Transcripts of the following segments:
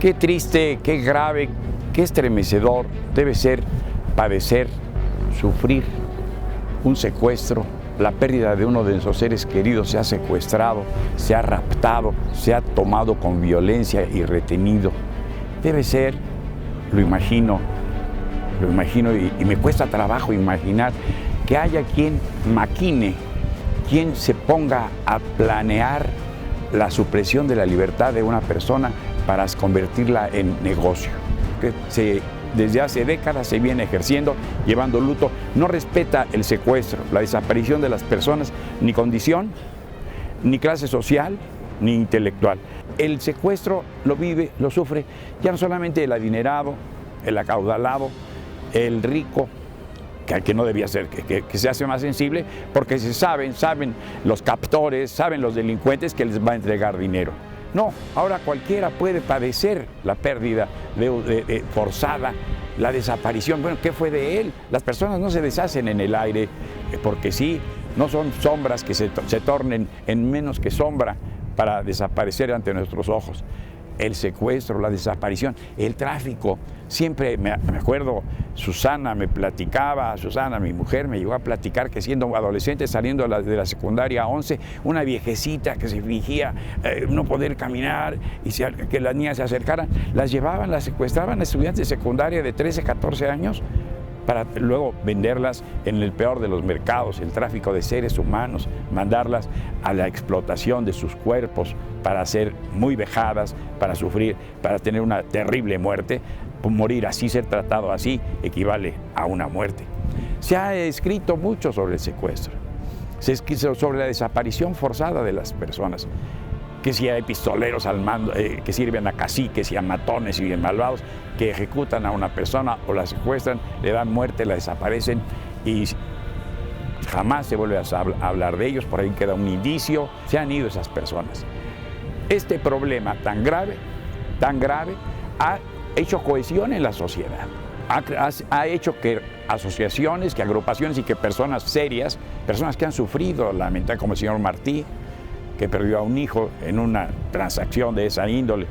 Qué triste, qué grave, qué estremecedor debe ser padecer, sufrir un secuestro, la pérdida de uno de nuestros seres queridos. Se ha secuestrado, se ha raptado, se ha tomado con violencia y retenido. Debe ser, lo imagino y me cuesta trabajo imaginar que haya quien maquine, quien se ponga a planear la supresión de la libertad de una persona para convertirla en negocio, que desde hace décadas se viene ejerciendo, llevando luto. No respeta el secuestro, la desaparición de las personas, ni condición, ni clase social, ni intelectual. El secuestro lo vive, lo sufre ya no solamente el adinerado, el acaudalado, el rico, que no debía ser, que se hace más sensible, porque saben los captores, saben los delincuentes que les va a entregar dinero. No, ahora cualquiera puede padecer la pérdida forzada, la desaparición. Bueno, ¿qué fue de él? Las personas no se deshacen en el aire, porque sí, no son sombras que se tornen en menos que sombra para desaparecer ante nuestros ojos. El secuestro, la desaparición, el tráfico. Siempre me acuerdo, Susana, mi mujer, me llegó a platicar que siendo adolescente, saliendo de la secundaria 11, una viejecita que se fingía no poder caminar y que las niñas se acercaran, las llevaban, las secuestraban, estudiantes de secundaria de 13, 14 años, para luego venderlas en el peor de los mercados, el tráfico de seres humanos, mandarlas a la explotación de sus cuerpos para ser muy vejadas, para sufrir, para tener una terrible muerte. Morir así, ser tratado así, equivale a una muerte. Se ha escrito mucho sobre el secuestro, se ha escrito sobre la desaparición forzada de las personas, que si hay pistoleros al mando, que sirven a caciques y a matones y a malvados, que ejecutan a una persona o la secuestran, le dan muerte, la desaparecen y jamás se vuelve a hablar de ellos. Por ahí queda un indicio, se han ido esas personas. Este problema tan grave, ha hecho cohesión en la sociedad, ha hecho que asociaciones, que agrupaciones y que personas serias, personas que han sufrido lamentablemente, como el señor Martí, que perdió a un hijo en una transacción de esa índole,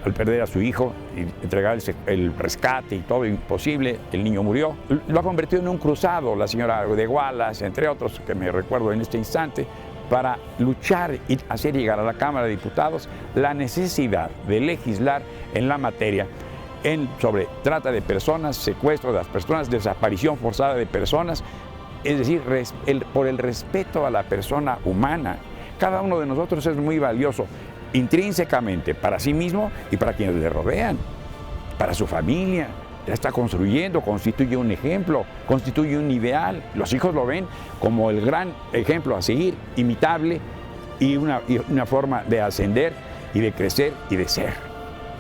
al perder a su hijo y entregar el rescate y todo imposible, el niño murió. Lo ha convertido en un cruzado, la señora de Wallace, entre otros, que me recuerdo en este instante, para luchar y hacer llegar a la Cámara de Diputados la necesidad de legislar en la materia sobre trata de personas, secuestro de las personas, desaparición forzada de personas, es decir, por el respeto a la persona humana. Cada uno de nosotros es muy valioso intrínsecamente para sí mismo y para quienes le rodean, para su familia. La está construyendo, constituye un ejemplo, constituye un ideal. Los hijos lo ven como el gran ejemplo a seguir, imitable y una forma de ascender y de crecer y de ser.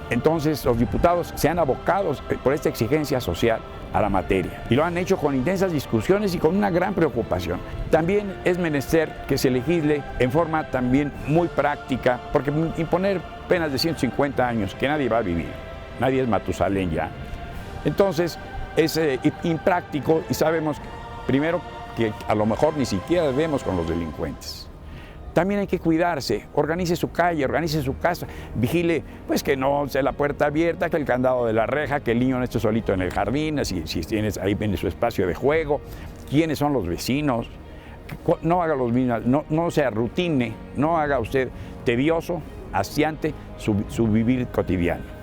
Entonces los diputados se han abocado por esta exigencia social a la materia y lo han hecho con intensas discusiones y con una gran preocupación. También es menester que se legisle en forma también muy práctica, porque imponer penas de 150 años que nadie va a vivir, nadie es Matusalén ya. Entonces es impráctico y sabemos primero que a lo mejor ni siquiera debemos con los delincuentes. También hay que cuidarse, organice su calle, organice su casa, vigile pues que no sea la puerta abierta, que el candado de la reja, que el niño no esté solito en el jardín, si tienes ahí en su espacio de juego, quiénes son los vecinos, no haga los mismos, no sea rutine, no haga usted tedioso, hastiante su vivir cotidiano.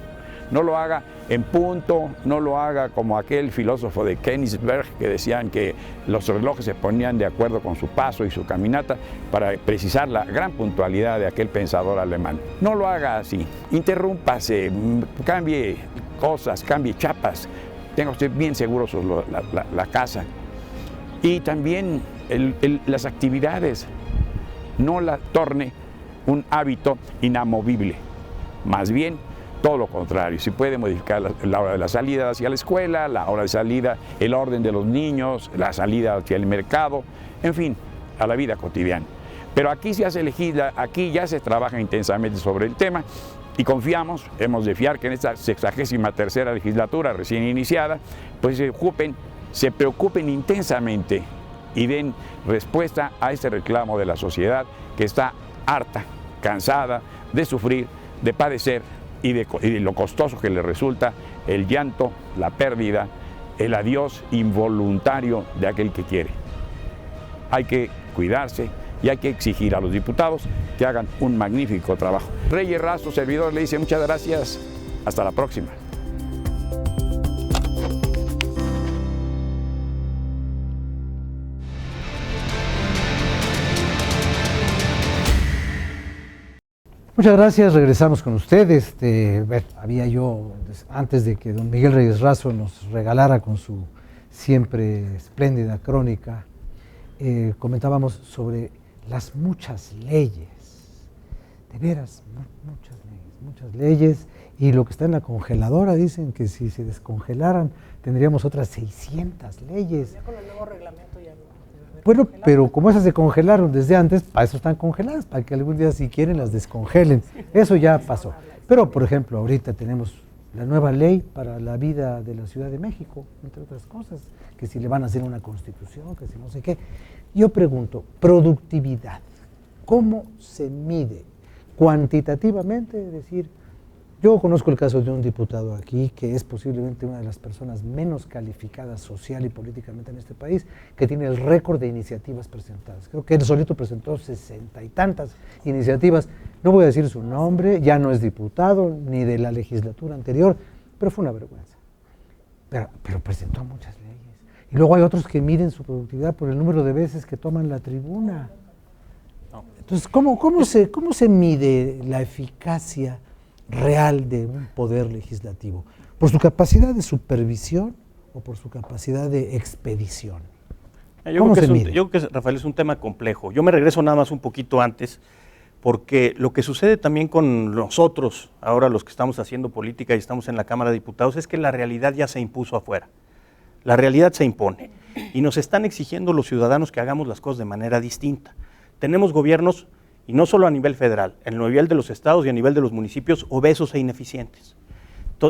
No lo haga en punto, no lo haga como aquel filósofo de Königsberg que decían que los relojes se ponían de acuerdo con su paso y su caminata para precisar la gran puntualidad de aquel pensador alemán. No lo haga así, interrúmpase, cambie cosas, cambie chapas, tenga usted bien seguro la casa. Y también las actividades, no la torne un hábito inamovible, más bien todo lo contrario. Si puede modificar la hora de la salida hacia la escuela, la hora de salida, el orden de los niños, la salida hacia el mercado, en fin, a la vida cotidiana. Pero aquí ya se legisla, aquí ya se trabaja intensamente sobre el tema y confiamos, hemos de fiar que en esta 63ª legislatura recién iniciada, pues se preocupen intensamente y den respuesta a este reclamo de la sociedad que está harta, cansada de sufrir, de padecer y de lo costoso que le resulta el llanto, la pérdida, el adiós involuntario de aquel que quiere. Hay que cuidarse y hay que exigir a los diputados que hagan un magnífico trabajo. Reyes Razo, servidor, le dice muchas gracias. Hasta la próxima. Muchas gracias, regresamos con ustedes. Había yo, antes de que don Miguel Reyes Razo nos regalara con su siempre espléndida crónica, comentábamos sobre las muchas leyes, de veras, muchas leyes, y lo que está en la congeladora, dicen que si se descongelaran tendríamos otras 600 leyes. Ya con el nuevo reglamento ya no. Bueno, pero como esas se congelaron desde antes, para eso están congeladas, para que algún día si quieren las descongelen. Eso ya pasó. Pero, por ejemplo, ahorita tenemos la nueva ley para la vida de la Ciudad de México, entre otras cosas, que si le van a hacer una constitución, que si no sé qué. Yo pregunto, productividad, ¿cómo se mide cuantitativamente? Es decir, yo conozco el caso de un diputado aquí que es posiblemente una de las personas menos calificadas social y políticamente en este país, que tiene el récord de iniciativas presentadas. Creo que él solito presentó 60 y tantas iniciativas. No voy a decir su nombre, ya no es diputado ni de la legislatura anterior, pero fue una vergüenza. Pero presentó muchas leyes. Y luego hay otros que miden su productividad por el número de veces que toman la tribuna. Entonces, ¿cómo se mide la eficacia real de un poder legislativo? ¿Por su capacidad de supervisión o por su capacidad de expedición? Yo creo que, Rafael, es un tema complejo. Yo me regreso nada más un poquito antes, porque lo que sucede también con nosotros, ahora los que estamos haciendo política y estamos en la Cámara de Diputados, es que la realidad ya se impuso afuera. La realidad se impone y nos están exigiendo los ciudadanos que hagamos las cosas de manera distinta. Tenemos gobiernos, y no solo a nivel federal, a nivel de los estados y a nivel de los municipios, obesos e ineficientes.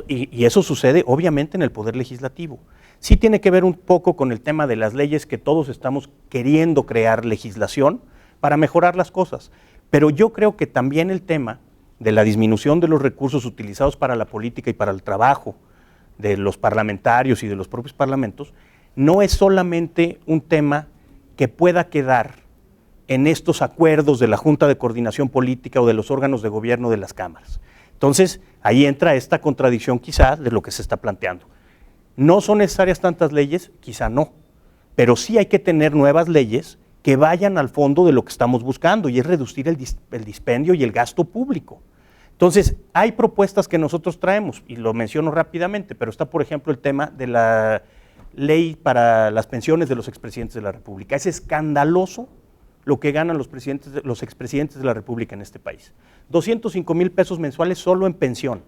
Y eso sucede obviamente en el Poder Legislativo. Sí tiene que ver un poco con el tema de las leyes, que todos estamos queriendo crear legislación para mejorar las cosas. Pero yo creo que también el tema de la disminución de los recursos utilizados para la política y para el trabajo de los parlamentarios y de los propios parlamentos, no es solamente un tema que pueda quedar en estos acuerdos de la Junta de Coordinación Política o de los órganos de gobierno de las cámaras. Entonces, ahí entra esta contradicción quizá de lo que se está planteando. ¿No son necesarias tantas leyes? Quizá no, pero sí hay que tener nuevas leyes que vayan al fondo de lo que estamos buscando, y es reducir el dispendio y el gasto público. Entonces, hay propuestas que nosotros traemos, y lo menciono rápidamente, pero está, por ejemplo, el tema de la ley para las pensiones de los expresidentes de la República. Es escandaloso lo que ganan los expresidentes de la República en este país. 205,000 pesos mensuales solo en pensión,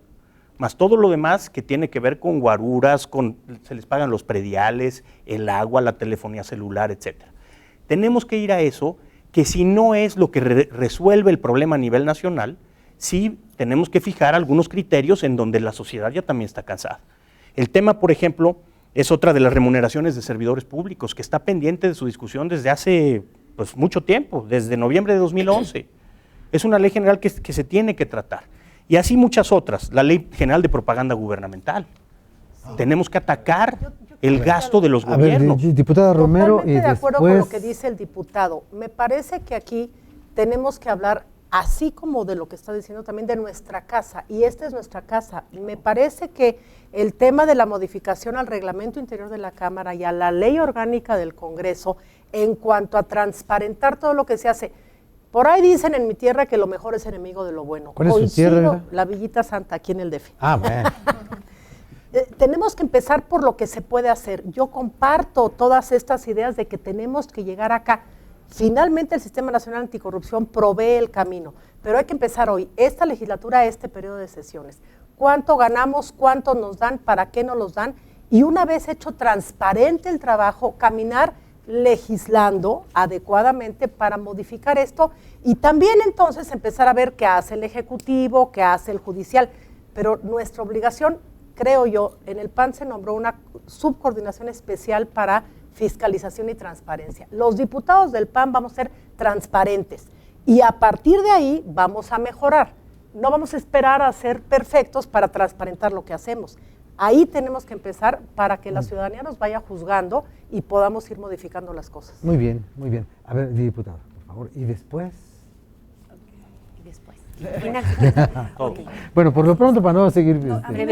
más todo lo demás que tiene que ver con guaruras, se les pagan los prediales, el agua, la telefonía celular, etcétera. Tenemos que ir a eso, que si no es lo que resuelve el problema a nivel nacional, sí tenemos que fijar algunos criterios en donde la sociedad ya también está cansada. El tema, por ejemplo, es otra de las remuneraciones de servidores públicos, que está pendiente de su discusión desde hace mucho tiempo, desde noviembre de 2011. Es una ley general que se tiene que tratar. Y así muchas otras, la ley general de propaganda gubernamental. Sí. Tenemos que atacar el gasto de los gobiernos. Diputada Romero. Totalmente de acuerdo con lo que dice el diputado. Me parece que aquí tenemos que hablar, así como de lo que está diciendo, también de nuestra casa, y esta es nuestra casa. Me parece que el tema de la modificación al reglamento interior de la Cámara y a la ley orgánica del Congreso, en cuanto a transparentar todo lo que se hace, por ahí dicen en mi tierra que lo mejor es enemigo de lo bueno. ¿Cuál es su tierra? La Villita Santa, aquí en el DF. Ah, bueno. Tenemos que empezar por lo que se puede hacer. Yo comparto todas estas ideas de que tenemos que llegar acá. Finalmente el Sistema Nacional Anticorrupción provee el camino, pero hay que empezar hoy, esta legislatura, este periodo de sesiones. ¿Cuánto ganamos? ¿Cuánto nos dan? ¿Para qué nos los dan? Y una vez hecho transparente el trabajo, caminar legislando adecuadamente para modificar esto, y también entonces empezar a ver qué hace el Ejecutivo, qué hace el Judicial. Pero nuestra obligación, creo yo, en el PAN se nombró una subcoordinación especial para fiscalización y transparencia. Los diputados del PAN vamos a ser transparentes y a partir de ahí vamos a mejorar. no vamos a esperar a ser perfectos para transparentar lo que hacemos. Ahí tenemos que empezar para que la ciudadanía nos vaya juzgando y podamos ir modificando las cosas. Muy bien, muy bien. A ver, diputado, por favor. ¿Y después? Y después. Okay. Bueno, por lo pronto, para no seguir... No, a mí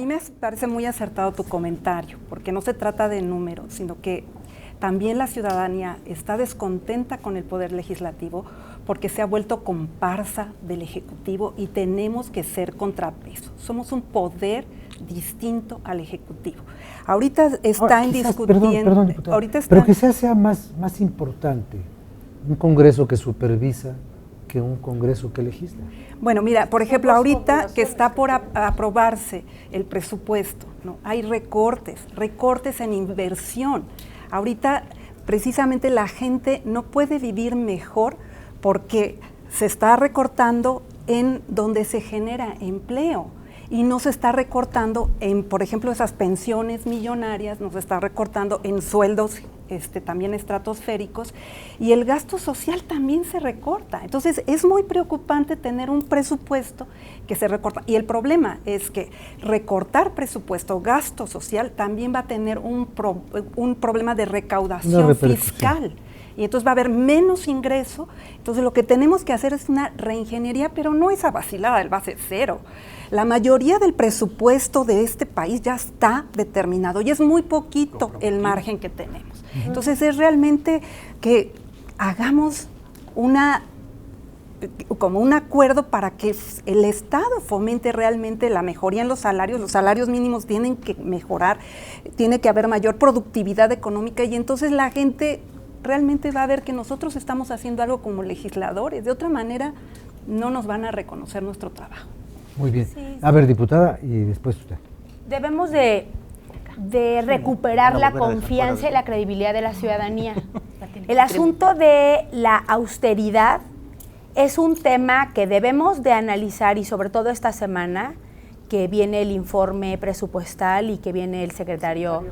me parece muy acertado tu comentario, porque no se trata de números, sino que también la ciudadanía está descontenta con el poder legislativo porque se ha vuelto comparsa del Ejecutivo y tenemos que ser contrapeso. Somos un poder distinto al Ejecutivo. Ahorita está discutiendo... Perdón, diputado, pero quizás sea más importante un Congreso que supervisa que un Congreso que legisla. Bueno, mira, por ejemplo, ahorita que está por aprobarse el presupuesto, ¿no? Hay recortes en inversión. Ahorita, precisamente, la gente no puede vivir mejor porque se está recortando en donde se genera empleo y no se está recortando en, por ejemplo, esas pensiones millonarias, no se está recortando en sueldos también estratosféricos, y el gasto social también se recorta. Entonces, es muy preocupante tener un presupuesto que se recorta. Y el problema es que recortar presupuesto, gasto social, también va a tener un problema de recaudación fiscal. Y entonces va a haber menos ingreso. Entonces lo que tenemos que hacer es una reingeniería, pero no esa vacilada del base cero. La mayoría del presupuesto de este país ya está determinado y es muy poquito el margen que tenemos. Entonces es realmente que hagamos como un acuerdo para que el Estado fomente realmente la mejoría en los salarios mínimos tienen que mejorar, tiene que haber mayor productividad económica y entonces la gente realmente va a ver que nosotros estamos haciendo algo como legisladores. De otra manera, no nos van a reconocer nuestro trabajo. Muy bien. Sí. A ver, diputada, y después usted. Debemos de recuperar la confianza y la credibilidad de la ciudadanía. El asunto de la austeridad es un tema que debemos de analizar y sobre todo esta semana que viene el informe presupuestal y que viene el secretario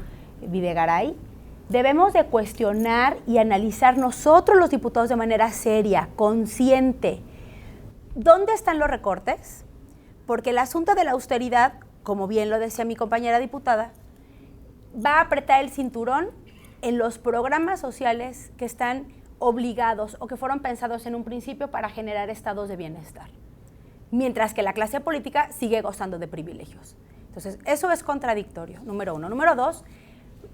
Videgaray. Debemos de cuestionar y analizar nosotros los diputados de manera seria, consciente. ¿Dónde están los recortes? Porque el asunto de la austeridad, como bien lo decía mi compañera diputada, va a apretar el cinturón en los programas sociales que están obligados o que fueron pensados en un principio para generar estados de bienestar, mientras que la clase política sigue gozando de privilegios. Entonces, eso es contradictorio, número uno. Número dos,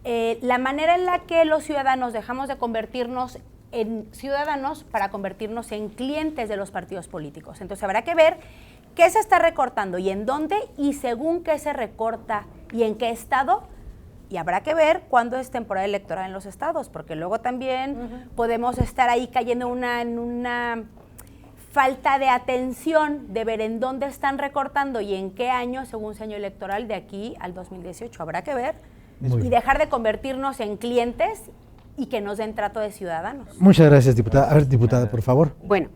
la manera en la que los ciudadanos dejamos de convertirnos en ciudadanos para convertirnos en clientes de los partidos políticos. Entonces habrá que ver qué se está recortando y en dónde y según qué se recorta y en qué estado, y habrá que ver cuándo es temporada electoral en los estados, porque luego también podemos estar ahí cayendo en una falta de atención de ver en dónde están recortando y en qué año según su año electoral de aquí al 2018. Habrá que ver y dejar de convertirnos en clientes y que nos den trato de ciudadanos. Muchas gracias, diputada. A ver, diputada, por favor. Bueno,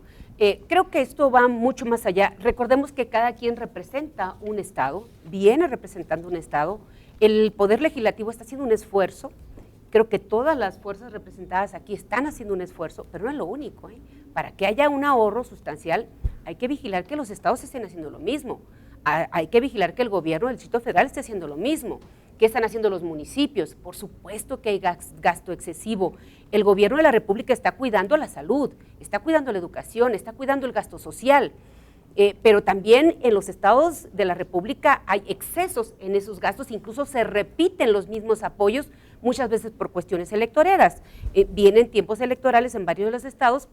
creo que esto va mucho más allá. Recordemos que cada quien representa un Estado, viene representando un Estado. El Poder Legislativo está haciendo un esfuerzo. Creo que todas las fuerzas representadas aquí están haciendo un esfuerzo, pero no es lo único. Para que haya un ahorro sustancial, hay que vigilar que los estados estén haciendo lo mismo. Hay que vigilar que el gobierno del Distrito Federal esté haciendo lo mismo. ¿Qué están haciendo los municipios? Por supuesto que hay gasto excesivo. El gobierno de la República está cuidando la salud, está cuidando la educación, está cuidando el gasto social, pero también en los estados de la República hay excesos en esos gastos, incluso se repiten los mismos apoyos, muchas veces por cuestiones electoreras. Vienen tiempos electorales en varios de los estados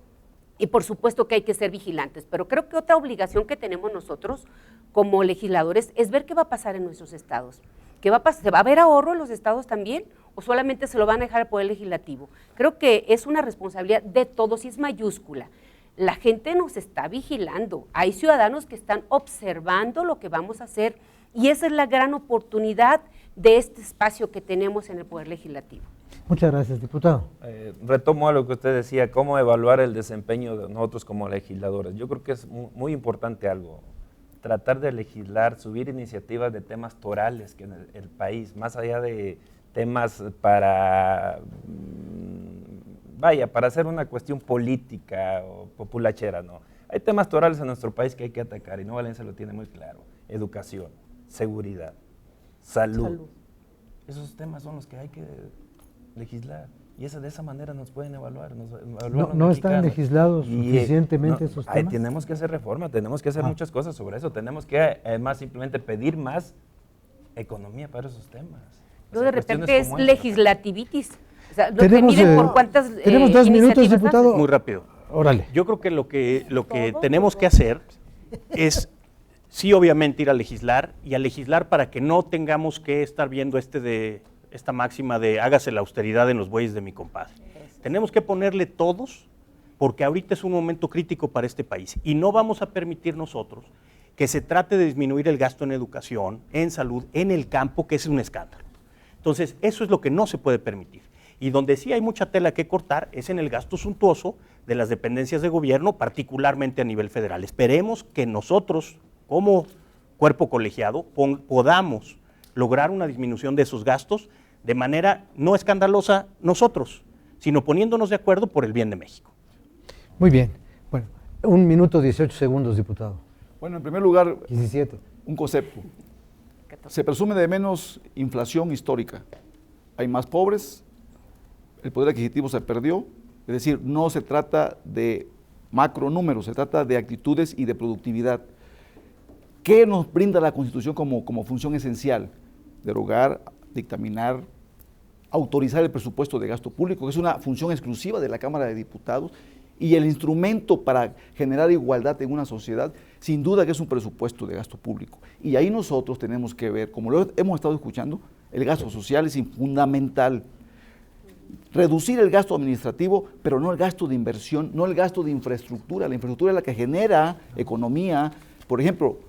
y por supuesto que hay que ser vigilantes, pero creo que otra obligación que tenemos nosotros como legisladores es ver qué va a pasar en nuestros estados. ¿Qué va a pasar? ¿Se va a ver ahorro en los estados también o solamente se lo van a dejar al Poder Legislativo? Creo que es una responsabilidad de todos y es mayúscula. La gente nos está vigilando, hay ciudadanos que están observando lo que vamos a hacer y esa es la gran oportunidad de este espacio que tenemos en el Poder Legislativo. Muchas gracias, diputado. Retomo a lo que usted decía, cómo evaluar el desempeño de nosotros como legisladores. Yo creo que es muy importante algo. Tratar de legislar, subir iniciativas de temas torales que en el país, más allá de temas para hacer una cuestión política o populachera, ¿no? Hay temas torales en nuestro país que hay que atacar y Nueva Alianza lo tiene muy claro. Educación, seguridad, salud. Esos temas son los que hay que legislar. Y de esa manera nos pueden evaluar. No están legislados suficientemente esos temas. Tenemos que hacer reforma, tenemos que hacer muchas cosas sobre eso. Tenemos que además simplemente pedir más economía para esos temas. No, de repente es legislativitis. O sea, tenemos 2 minutos, diputado. Muy rápido. Órale. Yo creo que lo que tenemos que hacer es, sí, obviamente, ir a legislar y a legislar para que no tengamos que estar viendo esta máxima de hágase la austeridad en los bueyes de mi compadre. Tenemos que ponerle todos, porque ahorita es un momento crítico para este país y no vamos a permitir nosotros que se trate de disminuir el gasto en educación, en salud, en el campo, que es un escándalo. Entonces, eso es lo que no se puede permitir. Y donde sí hay mucha tela que cortar es en el gasto suntuoso de las dependencias de gobierno, particularmente a nivel federal. Esperemos que nosotros, como cuerpo colegiado, podamos lograr una disminución de esos gastos de manera no escandalosa nosotros, sino poniéndonos de acuerdo por el bien de México. Muy bien. Bueno, 1 minuto 18 segundos, diputado. Bueno, en primer lugar, 17. Un concepto. Se presume de menos inflación histórica. Hay más pobres, el poder adquisitivo se perdió, es decir, no se trata de macro números, se trata de actitudes y de productividad. ¿Qué nos brinda la Constitución como función esencial? Derogar, dictaminar, autorizar el presupuesto de gasto público, que es una función exclusiva de la Cámara de Diputados, y el instrumento para generar igualdad en una sociedad, sin duda que es un presupuesto de gasto público. Y ahí nosotros tenemos que ver, como lo hemos estado escuchando, el gasto social es fundamental. Reducir el gasto administrativo, pero no el gasto de inversión, no el gasto de infraestructura. La infraestructura es la que genera economía. Por ejemplo,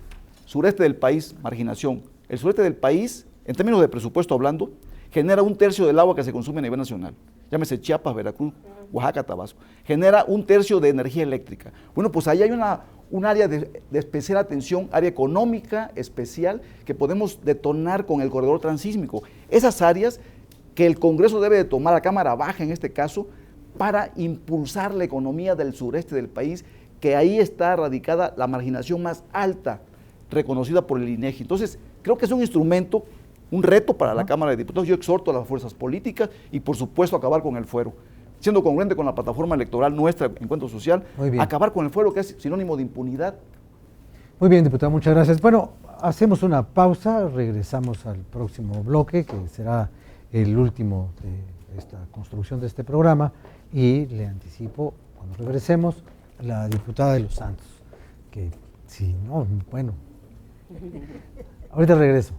sureste del país, marginación. El sureste del país, en términos de presupuesto hablando, genera 1/3 del agua que se consume a nivel nacional. Llámese Chiapas, Veracruz, Oaxaca, Tabasco. Genera 1/3 de energía eléctrica. Bueno, pues ahí hay un área de especial atención, área económica especial, que podemos detonar con el corredor transísmico. Esas áreas que el Congreso debe de tomar, la Cámara Baja en este caso, para impulsar la economía del sureste del país, que ahí está radicada la marginación más alta, reconocida por el INEGI. Entonces, creo que es un instrumento, un reto para la Cámara de Diputados. Yo exhorto a las fuerzas políticas y, por supuesto, acabar con el fuero. Siendo congruente con la plataforma electoral nuestra, Encuentro Social, acabar con el fuero, que es sinónimo de impunidad. Muy bien, diputado, muchas gracias. Bueno, hacemos una pausa, regresamos al próximo bloque, que será el último de esta construcción de este programa, y le anticipo, cuando regresemos, la diputada de Los Santos, que si no, bueno, ahorita regreso.